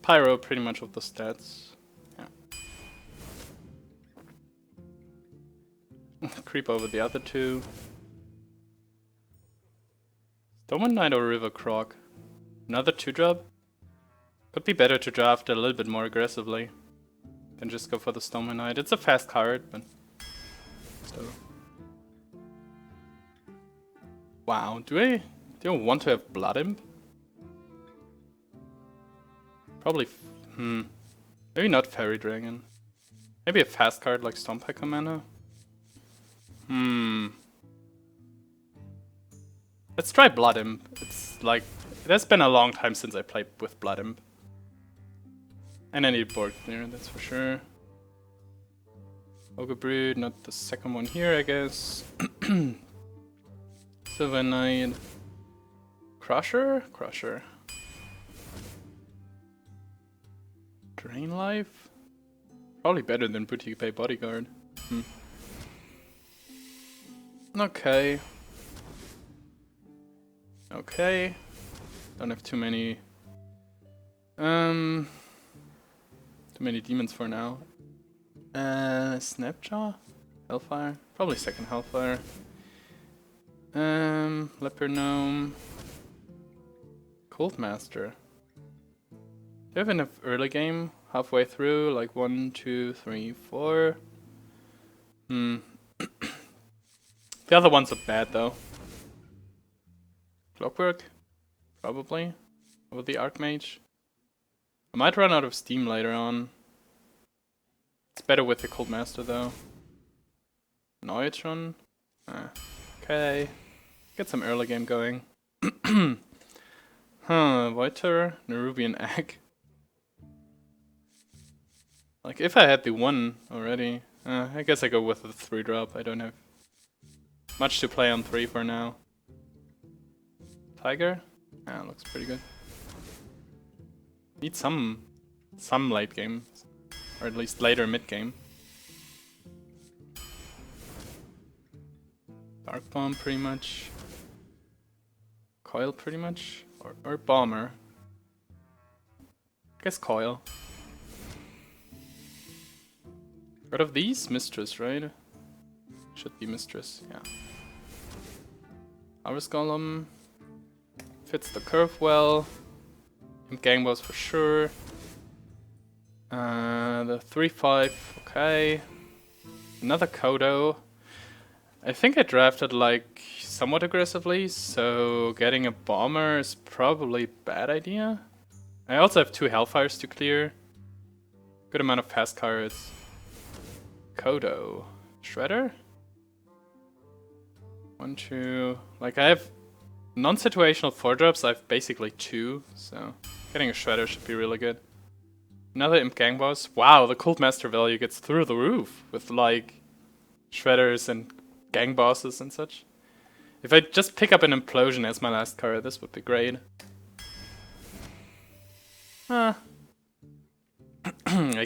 Pyro pretty much with the stats. Yeah. Creep over the other two. Stone Knight or River Croc? Another 2-drop? Could be better to draft a little bit more aggressively than just go for the Stone Knight. It's a fast card, but so. Wow, do I want to have Blood Imp? Probably, maybe not Fairy Dragon. Maybe a fast card like Stonepacker Mana? Let's try Blood Imp. It's like, it has been a long time since I played with Blood Imp. And I need board clear, that's for sure. Ogre Brood, not the second one here, I guess. Silver Knight. Crusher? Crusher. Drain Life? Probably better than Boutique Pay Bodyguard. Okay. Okay. Don't have too many demons for now. Snapjaw? Hellfire? Probably second Hellfire. Leper Gnome. Cold Master. Do you have enough early game? Halfway through? Like 1, 2, 3, 4? The other ones are bad though. Clockwork? Probably. With the Archmage. I might run out of steam later on. It's better with the Cold Master though. Annoy-o-Tron? Okay. Get some early game going. Voiter, Nerubian Egg. Like if I had the 1 already, I guess I go with the 3-drop. I don't have much to play on 3 for now. Tiger? Yeah, looks pretty good. Need some late game, or at least later mid game. Darkbomb pretty much. Coil pretty much, or Bomber. I guess Coil. Out of these, Mistress, right? Should be Mistress, yeah. Harvest Golem fits the curve well. Gang boss for sure. The 3/5, okay. Another Kodo. I think I drafted like somewhat aggressively, so getting a bomber is probably a bad idea. I also have 2 Hellfires to clear. Good amount of fast cards. Kodo. Shredder? 1, 2. Like I have non-situational 4-drops, I have basically 2, so getting a Shredder should be really good. Another Imp Gang Boss. Wow, the Cold Master value gets through the roof with like Shredders and Gang Bosses and such. If I just pick up an Implosion as my last card, this would be great. I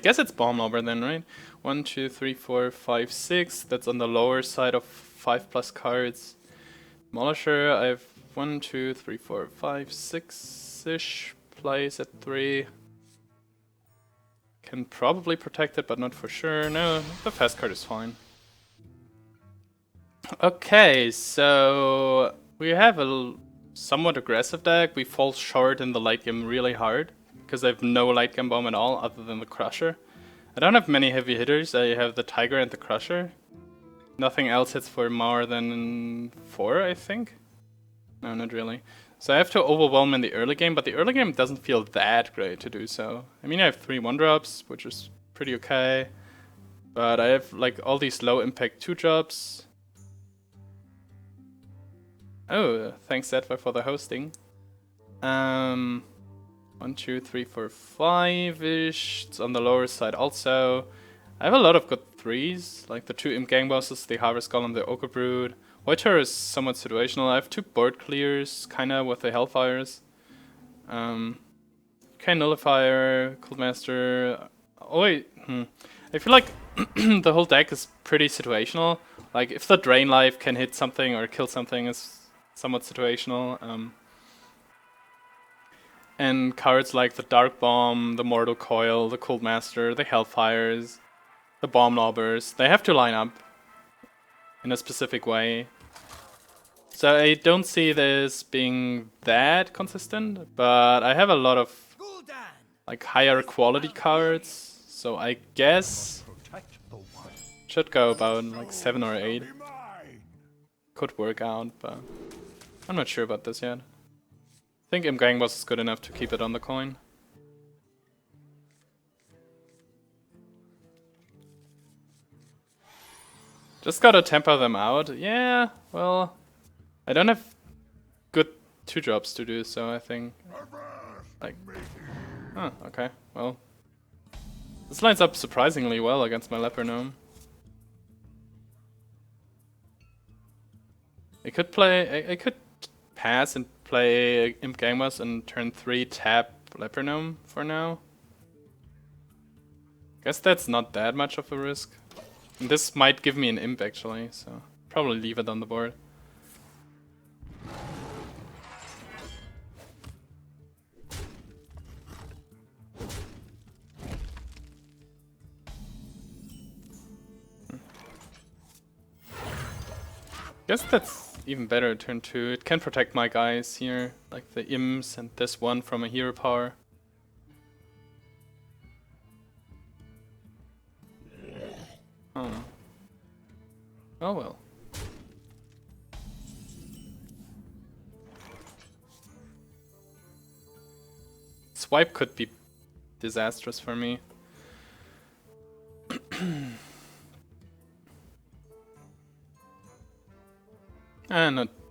guess it's Bomb Lobber then, right? 1, 2, 3, 4, 5, 6. That's on the lower side of 5+ cards. Demolisher, I have 1, 2, 3, 4, 5, 6-ish. Plays at 3. Can probably protect it, but not for sure. No, the fast card is fine. Okay, so we have a somewhat aggressive deck. We fall short in the late game really hard, because I have no late game bomb at all other than the Crusher. I don't have many heavy hitters. I have the Tiger and the Crusher. Nothing else hits for more than 4, I think. No, not really. So I have to overwhelm in the early game, but the early game doesn't feel that great to do so. I mean, I have 3 1-drops, which is pretty okay. But I have like all these low impact 2-drops. Oh, thanks Zetva for the hosting. 1, 2, 3, 4, 5-ish. It's on the lower side also. I have a lot of good 3s, like the 2 Imp Gang Bosses, the Harvest Golem, the Ogre Brood. Voiter is somewhat situational. I have 2 board clears, kinda, with the Hellfires. Okay, Nullifier, Cold Master. Oh wait, I feel like the whole deck is pretty situational. Like, if the Drain Life can hit something or kill something is somewhat situational. And cards like the Darkbomb, the Mortal Coil, the Cold Master, the Hellfires, the Bomb Lobbers, they have to line up in a specific way. So I don't see this being that consistent, but I have a lot of like higher quality cards, so I guess should go about like 7 or 8. Could work out, but I'm not sure about this yet. I think Imgang was good enough to keep it on the coin. Just gotta temper them out. Yeah, well, I don't have good 2-drops to do so, I think. Like, oh, okay, well. This lines up surprisingly well against my Leper Gnome. I could play, I could pass and play Imp Gangmas and turn 3 tap Leper Gnome for now. Guess that's not that much of a risk. And this might give me an Imp actually, so probably leave it on the board. Guess that's even better turn 2. It can protect my guys here, like the Imps and this one from a hero power. Oh. Oh well. Swipe could be disastrous for me.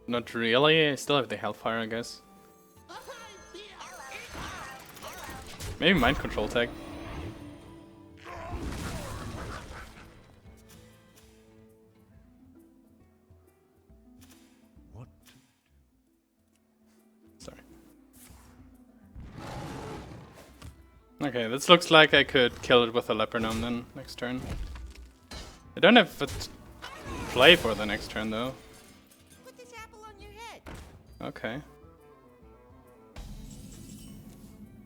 Not really. I still have the Hellfire, I guess. Maybe Mind Control tag. What? Sorry. Okay, this looks like I could kill it with a Leper Gnome then next turn. I don't have a play for the next turn though. Okay.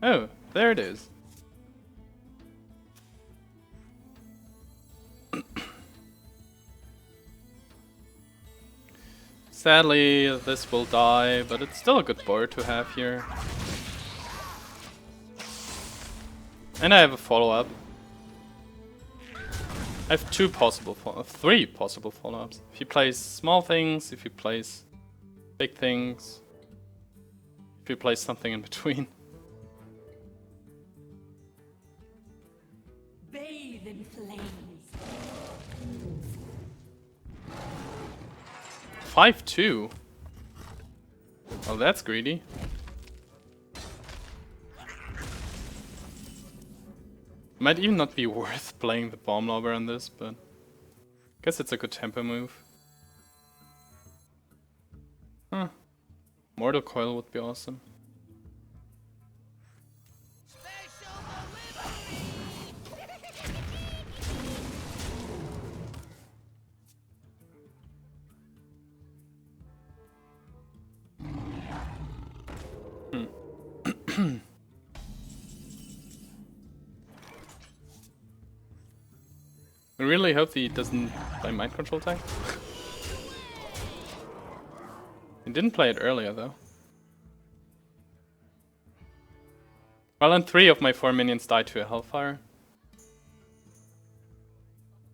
Oh, there it is. Sadly, this will die, but it's still a good board to have here. And I have a follow-up. I have 3 possible follow-ups. If he plays small things, if he plays big things, if he plays something in between. Bathe in flames. 5-2. Well, that's greedy. Might even not be worth playing the Bomb Lobber on this, but I guess it's a good tempo move. Huh. Mortal Coil would be awesome. I really hope he doesn't play Mind Control tag. He didn't play it earlier though. Well, and 3 of my 4 minions died to a Hellfire.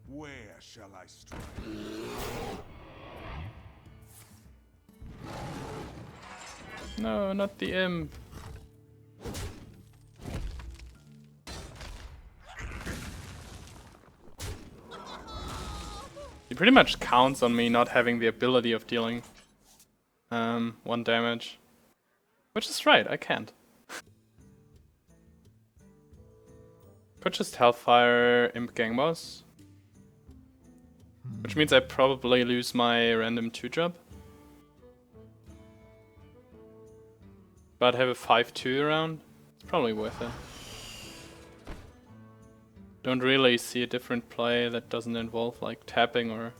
Where shall I strike? No, not the Imp. He pretty much counts on me not having the ability of dealing 1 damage. Which is right, I can't. Could just Hellfire Imp Gang Boss. Which means I probably lose my random 2-drop. But have a 5-2 around. It's probably worth it. Don't really see a different play that doesn't involve like tapping or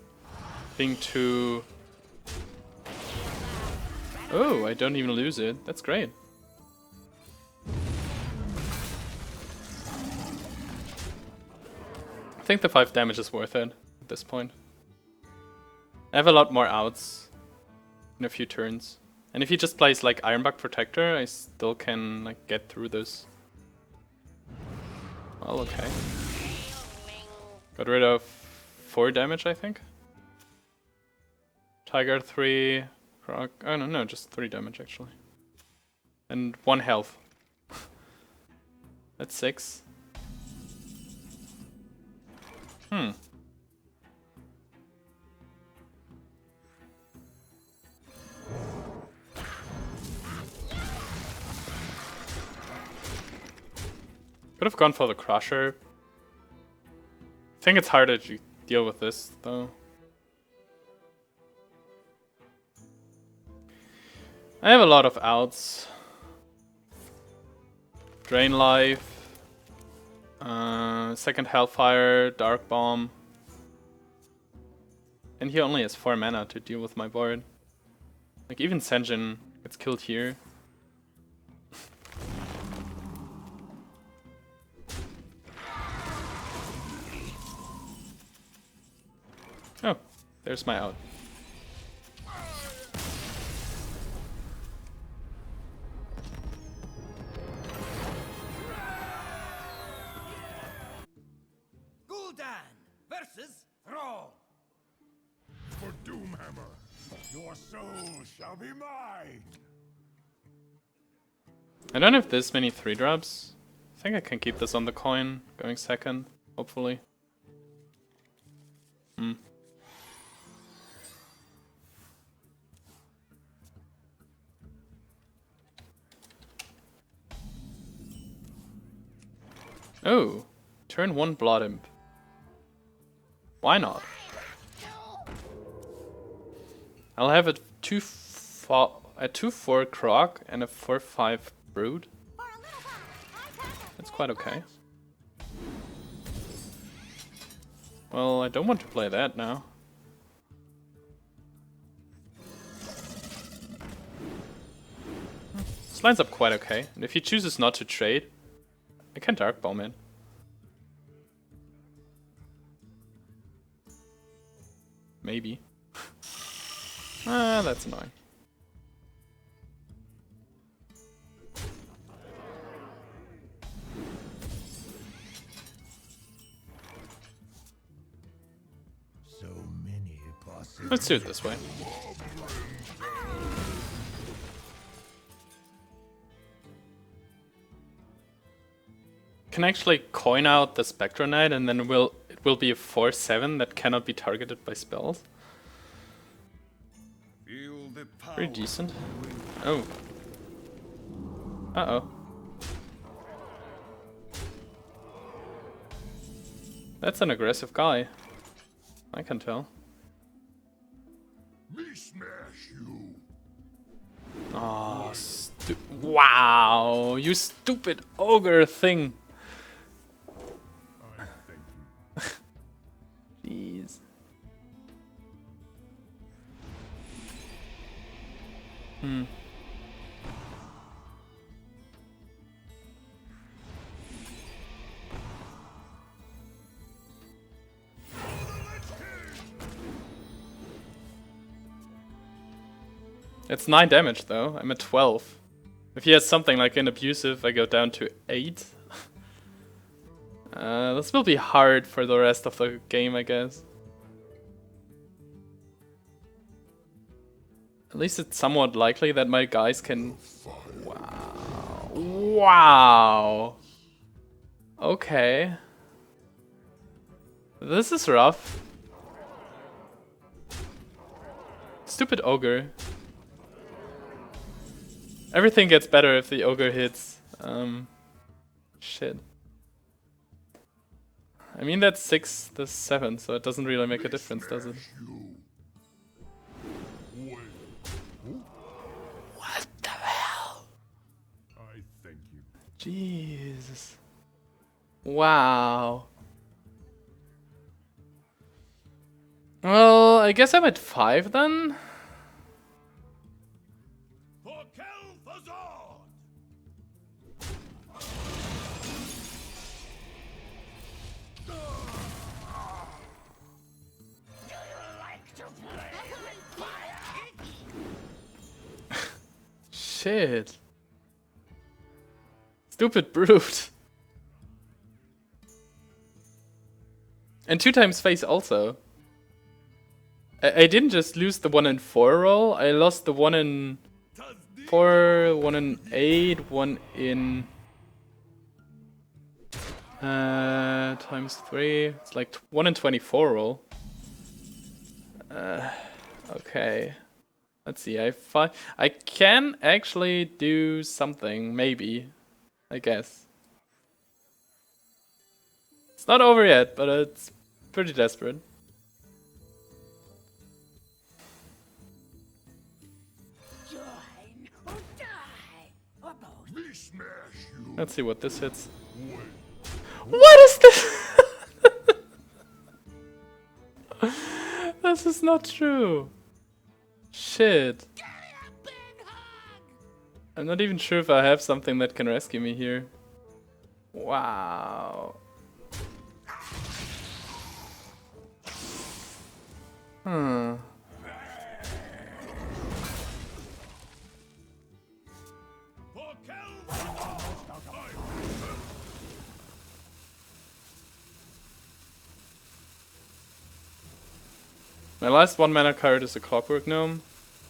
being too... Oh, I don't even lose it. That's great. think the 5 damage is worth it at this point. I have a lot more outs in a few turns. And if he just plays like Ironbark Protector, I still can like get through this. Well, okay. Got rid of 4 damage, I think. Tiger 3, Croc. Oh no, just 3 damage actually. And 1 health. That's 6. Hmm. Could have gone for the Crusher. I think it's harder to deal with this though. I have a lot of outs. Drain Life. Second Hellfire, Darkbomb. And he only has 4 mana to deal with my board. Like even Senjin gets killed here. Oh, there's my out. Versus Thrall. For Doomhammer, your soul shall be mine. I don't have this many 3-drops. I think I can keep this on the coin, going second, hopefully. Oh, turn 1 Blood Imp. Why not? I'll have a 2/4 Croc and a 4/5 Brood. That's quite okay. Well, I don't want to play that now. This lines up quite okay, and if he chooses not to trade, I can Darkbomb in. Maybe. Ah, that's annoying. So many possibilities. Let's do it this way. Can actually coin out the Spectral Knight and then it will be a 4/7 that cannot be targeted by spells. Pretty decent. Oh. Uh-oh. That's an aggressive guy. I can tell. Me smash you. Oh, wow, you stupid ogre thing. I thank you. Jeez. It's 9 damage though, I'm at 12. If he has something like an abusive, I go down to 8. This will be hard for the rest of the game, I guess. At least it's somewhat likely that my guys can... Wow. Wow. Okay. This is rough. Stupid ogre. Everything gets better if the ogre hits. Shit. I mean that's 6, this 7, so it doesn't really make a difference, does it? What the hell? I thank you. Jesus. Wow. Well, I guess I'm at 5 then? Shit. Stupid brute. And 2 times face also. I didn't just lose the 1 in 4 roll, I lost the 1 in 4, 1 in 8, 1 in times 3. It's like 1 in 24 roll. Okay. Let's see, I can actually do something, maybe. I guess. It's not over yet, but it's pretty desperate. Join or die, or both. Me smash you. Let's see what this hits. What is this? This is not true. Shit. I'm not even sure if I have something that can rescue me here. Wow. Hmm. My last 1 mana card is a Clockwork Gnome,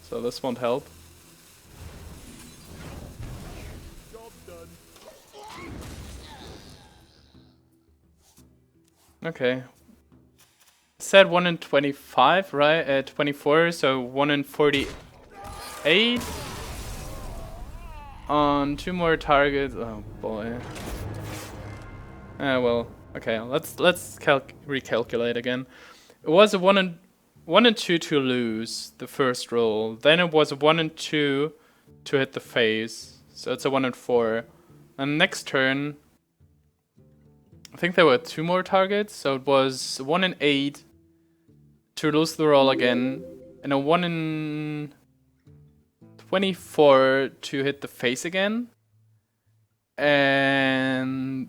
so this won't help. Okay. Said 1 in 25, right? 24, so 1 in 48. On 2 more targets. Oh boy. Well, okay. Let's recalculate again. It was a 1 in 2 to lose the first roll. Then it was a 1 in 2 to hit the face. So it's a 1 in 4. And next turn, I think there were 2 more targets. So it was 1 in 8 to lose the roll again, and a 1 in 24 to hit the face again. And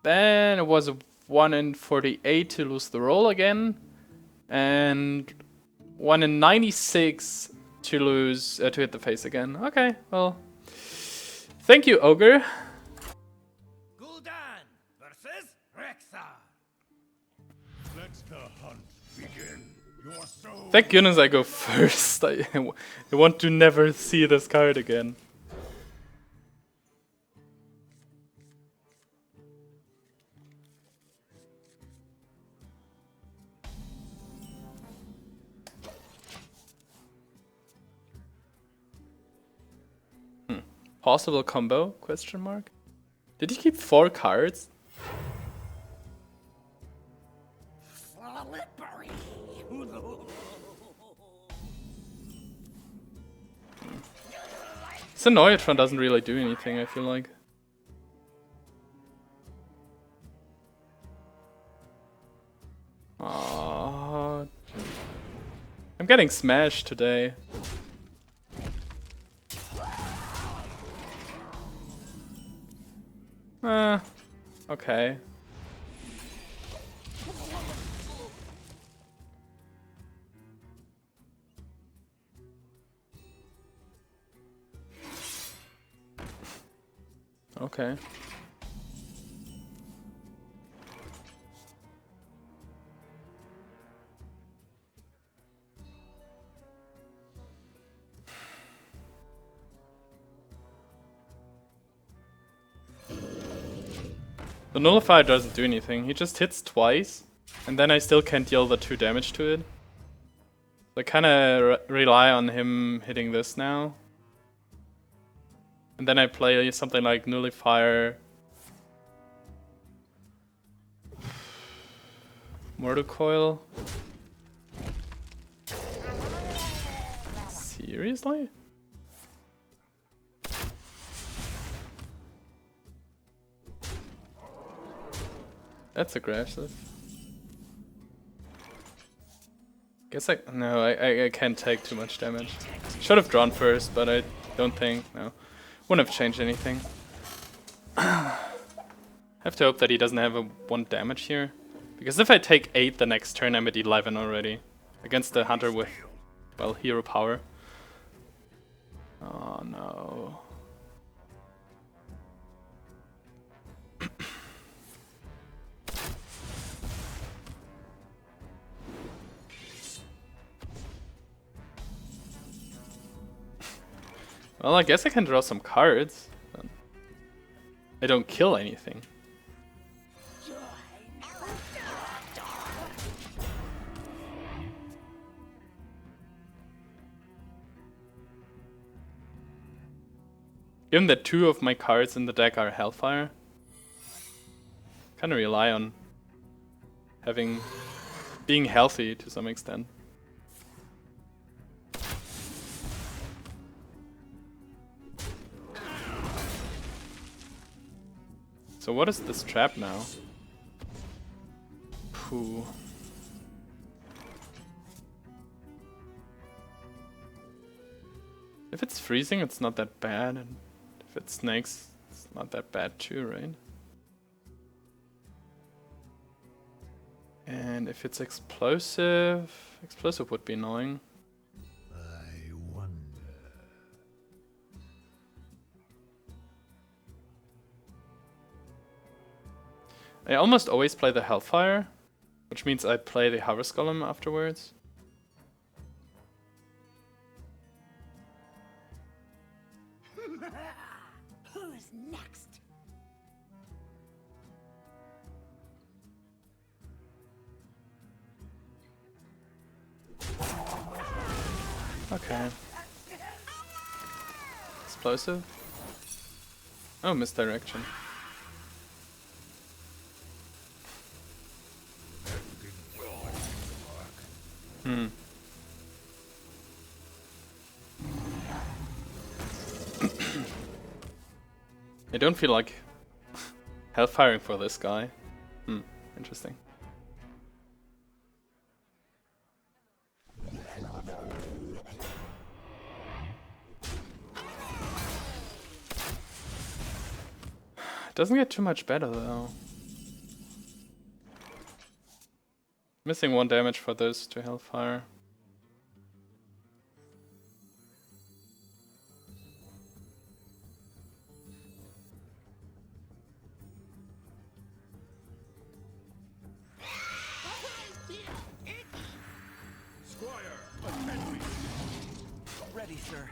then it was a 1 in 48 to lose the roll again. And 1 in 96 to lose to hit the face again. Okay, well, thank you, Ogre. Gul'dan versus Rexxar. Let the hunt begin. Your soul. Thank goodness I go first. I want to never see this card again. Possible combo? Question mark. Did he keep 4 cards? Slippery. This Annoy-o-Tron doesn't really do anything, I feel like. Aww. I'm getting smashed today. Okay. Okay. The Nullifier doesn't do anything, he just hits twice, and then I still can't deal the 2 damage to it. I kinda rely on him hitting this now. And then I play something like Nullifier, Coil. Seriously? That's aggressive. Guess I can't take too much damage. Should have drawn first, but I don't think, no. Wouldn't have changed anything. Have to hope that he doesn't have a 1 damage here. Because if I take 8 the next turn, I'm at 11 already. Against the hunter with, well, hero power. Oh no. Well, I guess I can draw some cards. But I don't kill anything. Given that 2 of my cards in the deck are Hellfire, kind of rely on being healthy to some extent. So what is this trap now? Pooh. If it's freezing, it's not that bad, and if it's snakes, it's not that bad too, right? And if it's explosive would be annoying. I wonder. I almost always play the Hellfire, which means I play the Harvest Golem afterwards. Who's next? Okay. Explosive? Oh, misdirection. I don't feel like Hellfiring for this guy. Interesting. Doesn't get too much better though. Missing 1 damage for this to Hellfire. Ready, sir.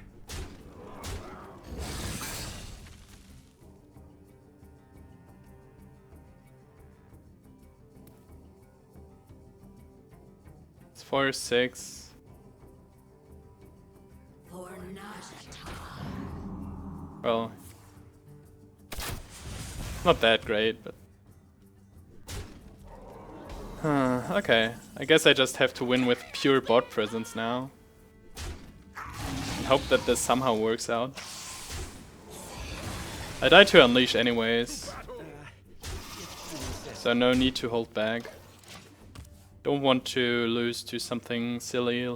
It's 4 or 6. For Nazata. Well, not that great, but okay. I guess I just have to win with pure bot presence now. And hope that this somehow works out. I died to Unleash anyways, so no need to hold back. Don't want to lose to something silly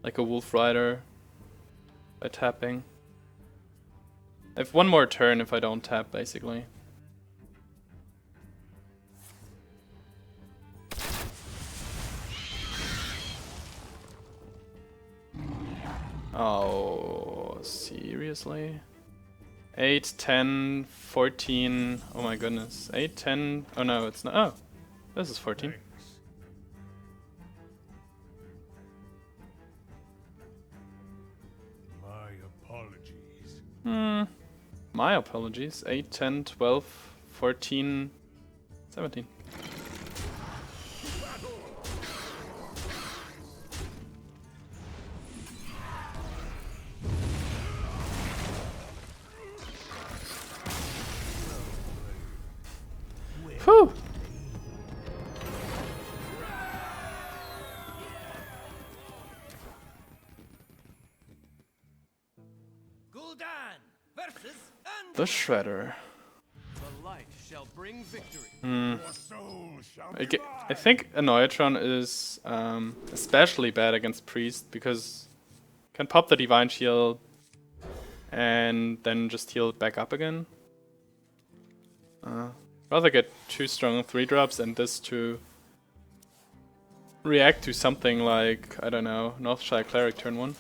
like a Wolf Rider by tapping. I have 1 more turn if I don't tap, basically. Oh, seriously? 8, 10, 14. Oh my goodness. 8, 10. Oh no, it's not. Oh, this is 14. My apologies. My apologies. 8, 10, 12, 14, 17. Whew! Gul'dan versus The Shredder. the light shall bring victory. Your soul shall be I think Annoy-o-Tron is especially bad against Priest because can pop the Divine Shield and then just heal it back up again. Rather get 2 strong 3-drops and this to react to something like, I don't know, Northshire Cleric turn 1.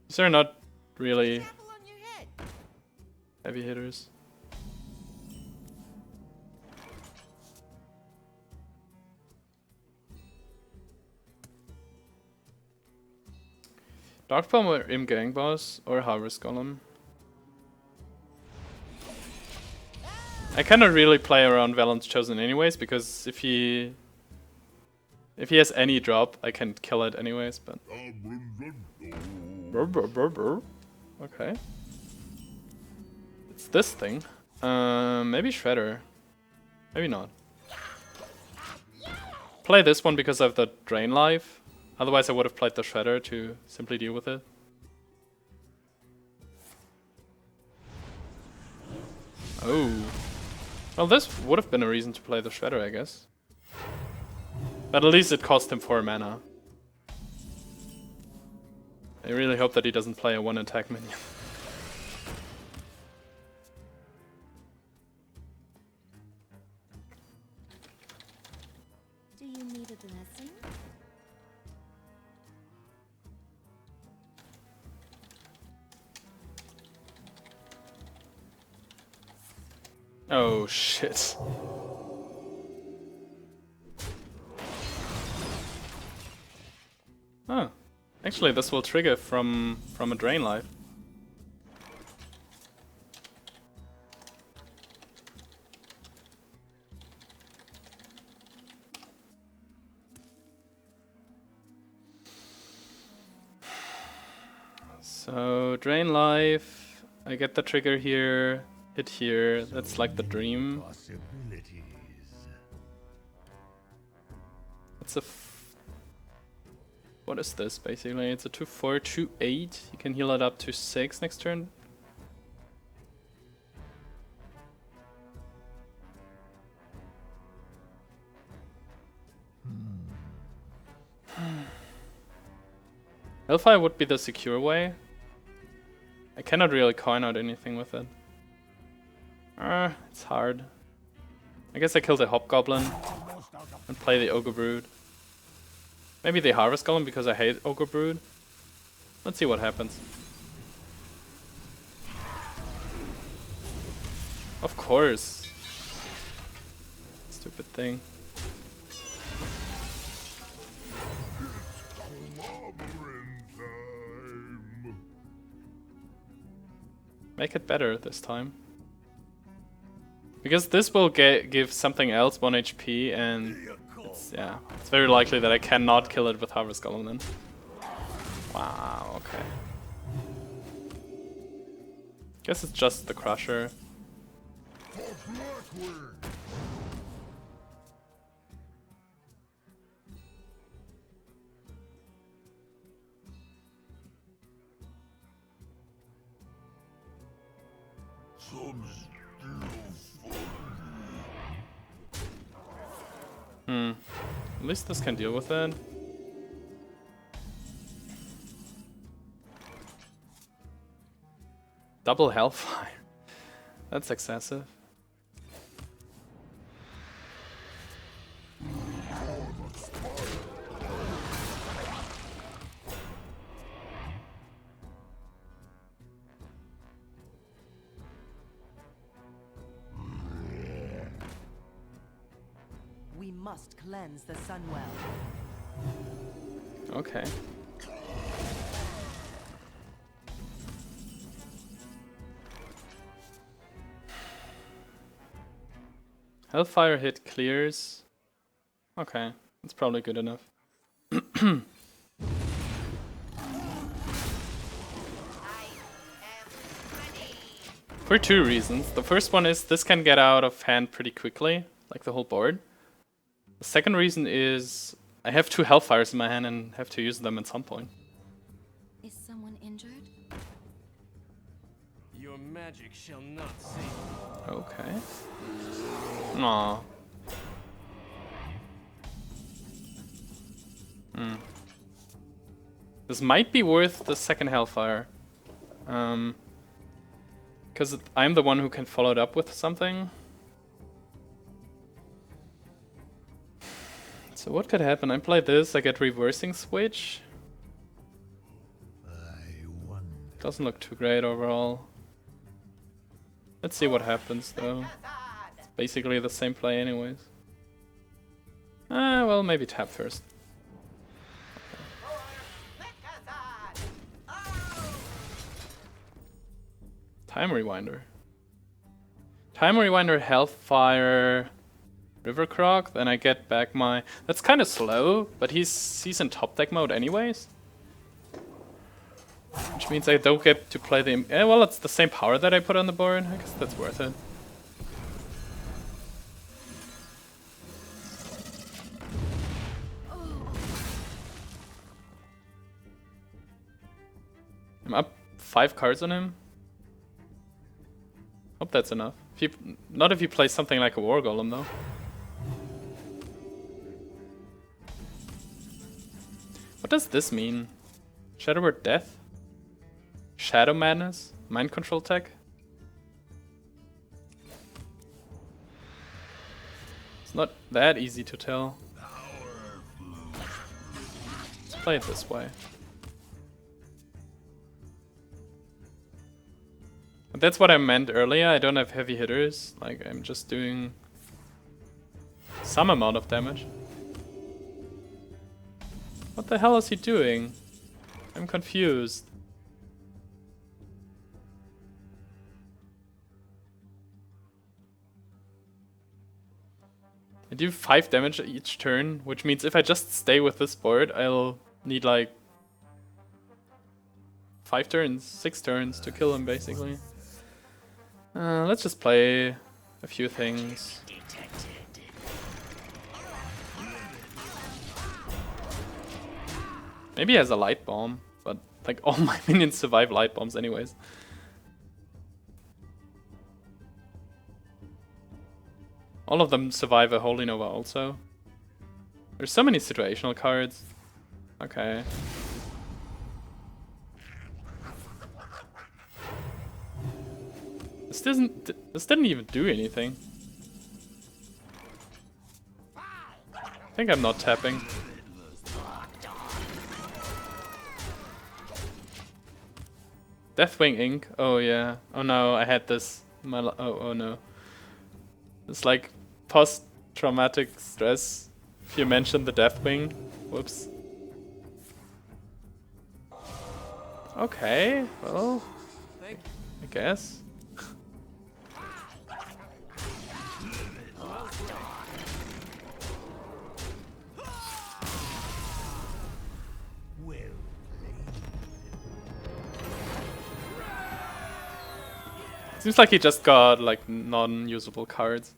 These are not really Apple on your head. heavy hitters. Darkbomb or Imgang Boss or Harvest Golem. I cannot really play around Valent's Chosen anyways, because if he has any drop, I can kill it anyways, but... Okay. It's this thing. Maybe Shredder. Maybe not. Play this one because of the Drain Life. Otherwise I would have played the Shredder to simply deal with it. Oh. Well, this would have been a reason to play the Shredder, I guess. But at least it cost him 4 mana. I really hope that he doesn't play a 1-attack minion. Do you need a blessing? Oh shit. Oh. Actually, this will trigger from a Drain Life. So, Drain Life, I get the trigger here, hit here, that's like the dream. Possibilities. It's a... What is this, basically? It's a 2/4, 2/8. You can heal it up to 6 next turn. Hellfire would be the secure way. I cannot really coin out anything with it. It's hard. I guess I kill the Hobgoblin and play the Ogre Brood. Maybe the Harvest Golem because I hate Ogre Brood. Let's see what happens. Of course. Stupid thing. Make it better this time. Because this will give something else 1 HP and it's very likely that I cannot kill it with Harvest Golem then. Wow, okay. Guess it's just the Crusher. At least this can deal with it. Double Hellfire. That's excessive. We must cleanse the Sunwell. Okay. Hellfire hit clears. Okay, that's probably good enough. For 2 reasons. The first one is this can get out of hand pretty quickly, like the whole board. The second reason is I have 2 Hellfires in my hand and have to use them at some point. Is someone injured? Your magic shall not save. Okay. Aww. This might be worth the second Hellfire. Because I'm the one who can follow it up with something. So what could happen? I play this, I get Reversing Switch. Doesn't look too great overall. Let's see what happens though. It's basically the same play anyways. Well, maybe tap first. Time Rewinder. Time Rewinder, Hellfire, River Croc, then I get back my... That's kind of slow, but he's in top deck mode anyways. Which means I don't get to play the... well, it's the same power that I put on the board. I guess that's worth it. I'm up 5 cards on him. Hope that's enough. Not if you play something like a War Golem though. What does this mean? Shadow Word Death? Shadow Madness? Mind Control Tech? It's not that easy to tell. Let's play it this way. But that's what I meant earlier. I don't have heavy hitters. Like, I'm just doing some amount of damage. What the hell is he doing? I'm confused. I do 5 damage each turn, which means if I just stay with this board, I'll need like 5 turns, 6 turns to kill him basically. Let's just play a few things. Maybe he has a light bomb, but like all my minions survive light bombs anyways. All of them survive a Holy Nova also. There's so many situational cards. Okay. This didn't even do anything. I think I'm not tapping. Deathwing Ink. Oh yeah. Oh no, I had this. Oh no. It's like post-traumatic stress. If you mention the Deathwing. Whoops. Okay. Well, I guess. Seems like he just got like non-usable cards.